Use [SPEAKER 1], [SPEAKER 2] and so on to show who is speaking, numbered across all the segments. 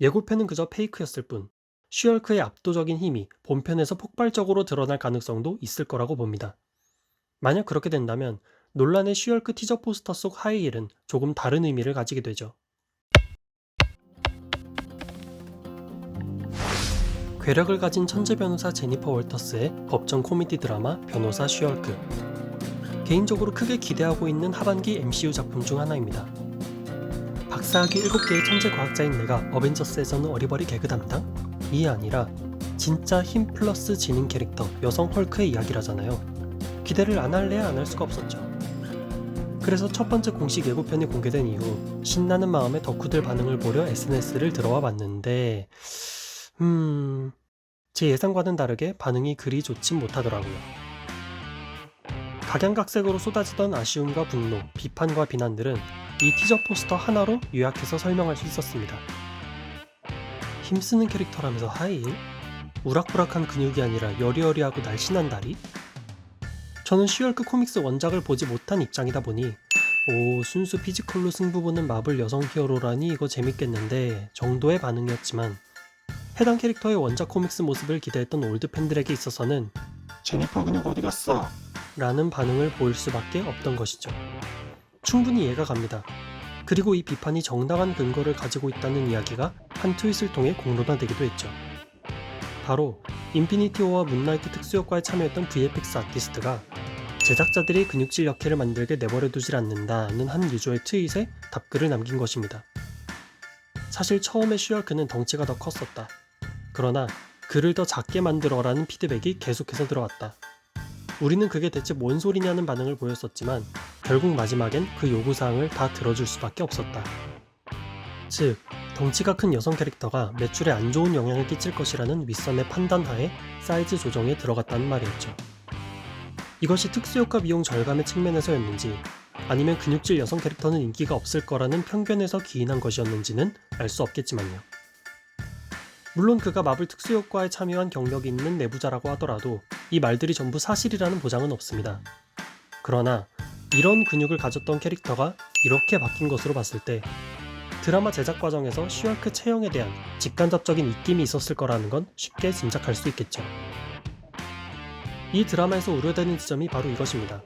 [SPEAKER 1] 예고편은 그저 페이크였을 뿐, 쉬얼크의 압도적인 힘이 본편에서 폭발적으로 드러날 가능성도 있을 거라고 봅니다. 만약 그렇게 된다면 논란의 쉬얼크 티저 포스터 속 하이힐은 조금 다른 의미를 가지게 되죠. 괴력을 가진 천재 변호사 제니퍼 월터스의 법정 코미디 드라마 변호사 쉬얼크. 개인적으로 크게 기대하고 있는 하반기 MCU 작품 중 하나입니다. 박사학위 7개의 천재 과학자인 내가 어벤져스에서는 어리버리 개그 담당? 이 아니라 진짜 힘 플러스 지능 캐릭터 여성 헐크의 이야기라잖아요. 기대를 안 할래야 안 할 수가 없었죠. 그래서 첫 번째 공식 예고편이 공개된 이후 신나는 마음에 덕후들 반응을 보려 SNS를 들어와 봤는데 제 예상과는 다르게 반응이 그리 좋진 못하더라고요. 각양각색으로 쏟아지던 아쉬움과 분노, 비판과 비난들은 이 티저 포스터 하나로 요약해서 설명할 수 있었습니다. 힘쓰는 캐릭터라면서 하이힐? 우락부락한 근육이 아니라 여리여리하고 날씬한 다리? 저는 쉬얼크 코믹스 원작을 보지 못한 입장이다 보니 순수 피지컬로 승부 보는 마블 여성 히어로라니 이거 재밌겠는데 정도의 반응이었지만 해당 캐릭터의 원작 코믹스 모습을 기대했던 올드 팬들에게 있어서는
[SPEAKER 2] 제니퍼 근육 어디 갔어?
[SPEAKER 1] 라는 반응을 보일 수밖에 없던 것이죠. 충분히 이해가 갑니다. 그리고 이 비판이 정당한 근거를 가지고 있다는 이야기가 한 트윗을 통해 공론화되기도 했죠. 바로 인피니티 워와 문나이트 특수효과에 참여했던 VFX 아티스트가 제작자들이 근육질 역해를 만들게 내버려두질 않는다는 한 유저의 트윗에 답글을 남긴 것입니다. 사실 처음에 쉬얼크는 덩치가 더 컸었다. 그러나 그를 더 작게 만들어라는 피드백이 계속해서 들어왔다. 우리는 그게 대체 뭔 소리냐는 반응을 보였었지만 결국 마지막엔 그 요구사항을 다 들어줄 수밖에 없었다. 즉, 덩치가 큰 여성 캐릭터가 매출에 안 좋은 영향을 끼칠 것이라는 윗선의 판단하에 사이즈 조정에 들어갔다는 말이었죠. 이것이 특수효과 비용 절감의 측면에서였는지 아니면 근육질 여성 캐릭터는 인기가 없을 거라는 편견에서 기인한 것이었는지는 알 수 없겠지만요. 물론 그가 마블 특수효과에 참여한 경력이 있는 내부자라고 하더라도 이 말들이 전부 사실이라는 보장은 없습니다. 그러나 이런 근육을 가졌던 캐릭터가 이렇게 바뀐 것으로 봤을 때 드라마 제작 과정에서 쉬얼크 체형에 대한 직간접적인 입김이 있었을 거라는 건 쉽게 짐작할 수 있겠죠. 이 드라마에서 우려되는 지점이 바로 이것입니다.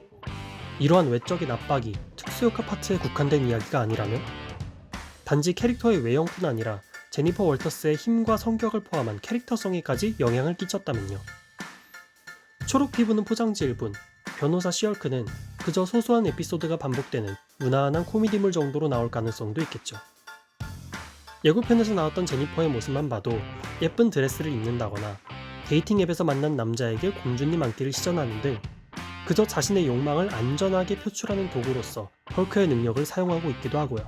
[SPEAKER 1] 이러한 외적인 압박이 특수효과 파트에 국한된 이야기가 아니라면? 단지 캐릭터의 외형뿐 아니라 제니퍼 월터스의 힘과 성격을 포함한 캐릭터성에까지 영향을 끼쳤다면요. 초록 피부는 포장지 일뿐, 변호사 쉬얼크는 그저 소소한 에피소드가 반복되는 무난한 코미디물 정도로 나올 가능성도 있겠죠. 예고편에서 나왔던 제니퍼의 모습만 봐도 예쁜 드레스를 입는다거나 데이팅 앱에서 만난 남자에게 공주님 안기를 시전하는 등 그저 자신의 욕망을 안전하게 표출하는 도구로서 헐크의 능력을 사용하고 있기도 하고요.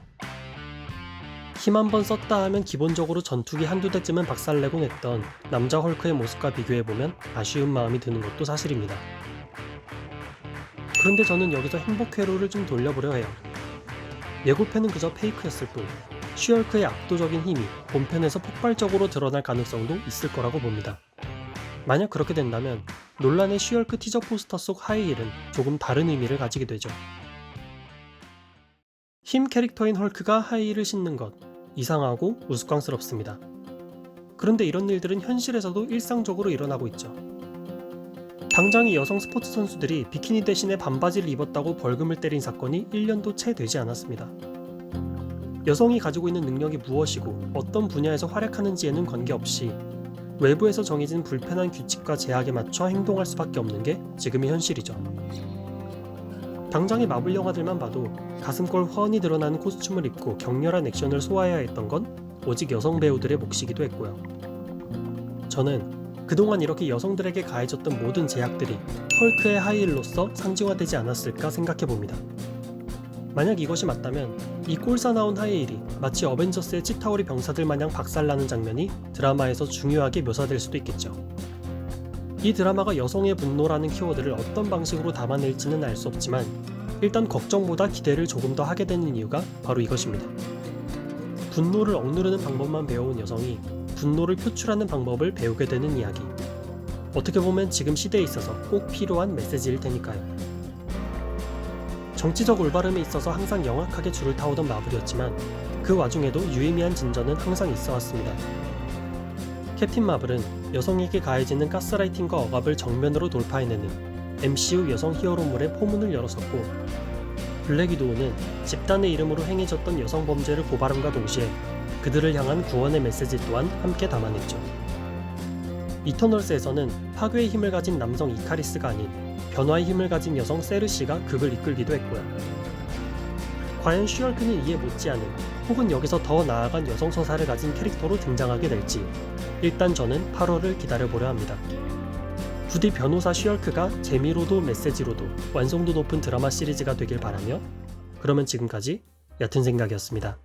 [SPEAKER 1] 힘 한번 썼다 하면 기본적으로 전투기 한두 대쯤은 박살내곤 했던 남자 헐크의 모습과 비교해보면 아쉬운 마음이 드는 것도 사실입니다. 그런데 저는 여기서 행복 회로를 좀 돌려보려 해요. 예고편은 그저 페이크였을 뿐 쉬얼크의 압도적인 힘이 본편에서 폭발적으로 드러날 가능성도 있을 거라고 봅니다. 만약 그렇게 된다면 논란의 쉬얼크 티저 포스터 속 하이힐은 조금 다른 의미를 가지게 되죠. 힘 캐릭터인 헐크가 하이힐을 신는 것, 이상하고 우스꽝스럽습니다. 그런데 이런 일들은 현실에서도 일상적으로 일어나고 있죠. 당장의 여성 스포츠 선수들이 비키니 대신에 반바지를 입었다고 벌금을 때린 사건이 1년도 채 되지 않았습니다. 여성이 가지고 있는 능력이 무엇이고 어떤 분야에서 활약하는지에는 관계없이 외부에서 정해진 불편한 규칙과 제약에 맞춰 행동할 수밖에 없는 게 지금의 현실이죠. 당장의 마블 영화들만 봐도 가슴골 훤히 드러나는 코스튬을 입고 격렬한 액션을 소화해야 했던 건 오직 여성 배우들의 몫이기도 했고요. 저는 그동안 이렇게 여성들에게 가해졌던 모든 제약들이 헐크의 하이힐로서 상징화되지 않았을까 생각해봅니다. 만약 이것이 맞다면 이 꼴사나운 하이힐이 마치 어벤져스의 치타오리 병사들 마냥 박살나는 장면이 드라마에서 중요하게 묘사될 수도 있겠죠. 이 드라마가 여성의 분노라는 키워드를 어떤 방식으로 담아낼지는 알 수 없지만 일단 걱정보다 기대를 조금 더 하게 되는 이유가 바로 이것입니다. 분노를 억누르는 방법만 배워온 여성이 분노를 표출하는 방법을 배우게 되는 이야기. 어떻게 보면 지금 시대에 있어서 꼭 필요한 메시지일 테니까요. 정치적 올바름에 있어서 항상 영악하게 줄을 타오던 마블이었지만 그 와중에도 유의미한 진전은 항상 있어 왔습니다. 캡틴 마블은 여성에게 가해지는 가스라이팅과 억압을 정면으로 돌파해내는 MCU 여성 히어로물의 포문을 열었었고, 블랙 위도우는 집단의 이름으로 행해졌던 여성 범죄를 고발함과 동시에 그들을 향한 구원의 메시지 또한 함께 담아냈죠. 이터널스에서는 파괴의 힘을 가진 남성 이카리스가 아닌 변화의 힘을 가진 여성 세르시가 극을 이끌기도 했고요. 과연 슈얼크는 이에 못지않은 혹은 여기서 더 나아간 여성 서사를 가진 캐릭터로 등장하게 될지 일단 저는 8월을 기다려보려 합니다. 부디 변호사 슈얼크가 재미로도 메시지로도 완성도 높은 드라마 시리즈가 되길 바라며, 그러면 지금까지 얕은 생각이었습니다.